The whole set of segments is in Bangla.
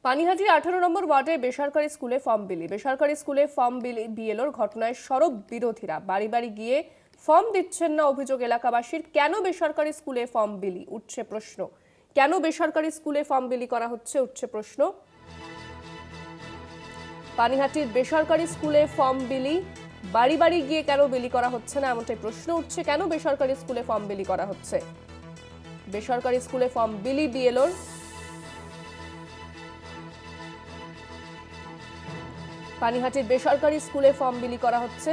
পানিহাটির 18 নম্বর ওয়ার্ডে বেসরকারি স্কুলে ফর্ম বিলি বিএলওর ঘটনায় সরব বিরোধীরা বাড়ি বাড়ি গিয়ে ফর্ম দিচ্ছেন না অভিযোগ এলাকাবাসীর। কেন বেসরকারি স্কুলে ফর্ম বিলি উঠছে প্রশ্ন। কেন বেসরকারি স্কুলে ফর্ম বিলি করা হচ্ছে উঠছে প্রশ্ন। পানিহাটির বেসরকারি স্কুলে ফর্ম বিলি বাড়ি বাড়ি গিয়ে কেন বিলি করা হচ্ছে না এমনটাই প্রশ্ন উঠছে। কেন বেসরকারি স্কুলে ফর্ম বিলি করা হচ্ছে? বেসরকারি স্কুলে ফর্ম বিলি বিএলওর। পানিহাটির বেসরকারি স্কুলে ফর্ম বিলি করা হচ্ছে।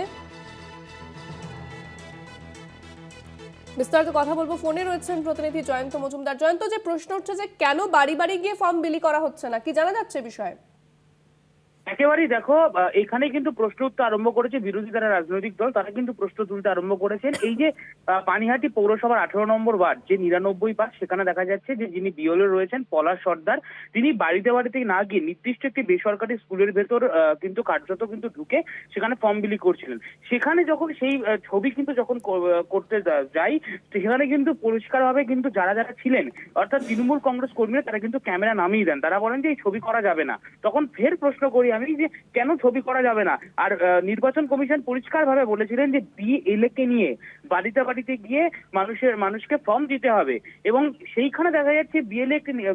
বিস্তারিত কথা বলবো, ফোনে রয়েছেন প্রতিনিধি জয়ন্ত মজুমদার। জয়ন্ত, যে প্রশ্ন উঠছে যে কেন বাড়ি বাড়ি গিয়ে ফর্ম বিলি করা হচ্ছে না, কি জানা যাচ্ছে বিষয়ে? একেবারেই দেখো, এখানে কিন্তু প্রশ্ন উত্তর আরম্ভ করেছে বিরোধী যারা রাজনৈতিক দল, তারা কিন্তু প্রশ্ন তুলতে আরম্ভ করেছেন। এই যে পানিহাটি পৌরসভার 18 নম্বর ওয়ার্ড যে 99 পাস, সেখানে দেখা যাচ্ছে যে যিনি বিওলো রয়েছেন পলাশ সর্দার, তিনি বাড়িতে বাড়িতে না গিয়ে নির্দিষ্ট একটি বেসরকারি স্কুলের ভেতর কিন্তু কার্যত কিন্তু ঢুকে সেখানে ফর্ম বিলি করছিলেন। সেখানে যখন সেই ছবি কিন্তু যখন করতে যাই, সেখানে কিন্তু পরিষ্কারভাবে কিন্তু যারা যারা ছিলেন অর্থাৎ তৃণমূল কংগ্রেস কর্মীরা, তারা কিন্তু ক্যামেরা নামিয়ে দেন। তারা বলেন যে এই ছবি করা যাবে না। তখন ফের প্রশ্ন করি আমি যে কেন ছবি করা যাবে না। আর নির্বাচন কমিশন পরিষ্কার ভাবে বলেছিলেন যে বিএলএ নিয়ে বাড়িতে বাড়িতে গিয়ে মানুষকে ফর্ম দিতে হবে, এবং সেইখানে দেখা যাচ্ছে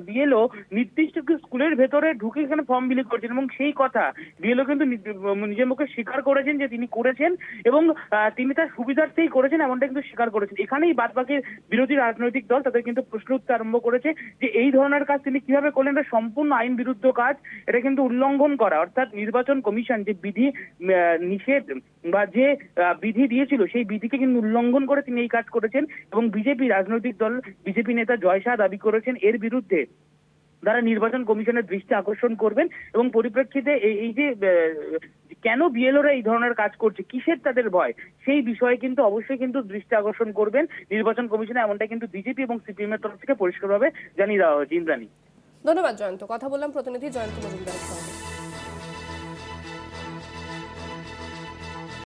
বিএলও নির্দিষ্ট স্কুলের ভেতরে ঢুকে এখানে ফর্ম বিলি করছেন, এবং সেই কথা বিএলও কিন্তু নিজের মুখে স্বীকার করেছেন যে তিনি করেছেন, এবং তিনি তার সুবিধার্থেই করেছেন এমনটা কিন্তু স্বীকার করেছেন। এখানেই বাদবাকি বিরোধী রাজনৈতিক দল তাদের কিন্তু প্রশ্ন উঠতে আরম্ভ করেছে যে এই ধরনের কাজ তিনি কিভাবে করলেন। এটা সম্পূর্ণ আইন বিরুদ্ধ কাজ, এটা কিন্তু উল্লঙ্ঘন করা। অর্থাৎ নির্বাচন কমিশন যে বিধি নিষেধ বা যে বিধি দিয়েছিল সেই বিধিকে কিন্তু উল্লঙ্ঘন করে তিনি এই কাজ করেছেন, এবং বিজেপি রাজনৈতিক দল বিজেপি নেতা জয় শাহ দাবি করেছেন এর বিরুদ্ধে তারা নির্বাচন কমিশনের দৃষ্টি আকর্ষণ করবেন, এবং পরিপ্রেক্ষিতে এই যে কেন বিএলওরা এই ধরনের কাজ করছে, কিসের তাদের ভয়, সেই বিষয়ে কিন্তু অবশ্যই কিন্তু দৃষ্টি আকর্ষণ করবেন নির্বাচন কমিশনে, এমনটা কিন্তু বিজেপি এবং সিপিএম এর তরফ থেকে পরিষ্কারভাবে জানিয়ে দেওয়া হয়েছে। ইন্দ্রাণী, ধন্যবাদ জয়ন্ত। কথা বললাম প্রতিনিধি জয়ন্ত মজুমদারের সঙ্গে।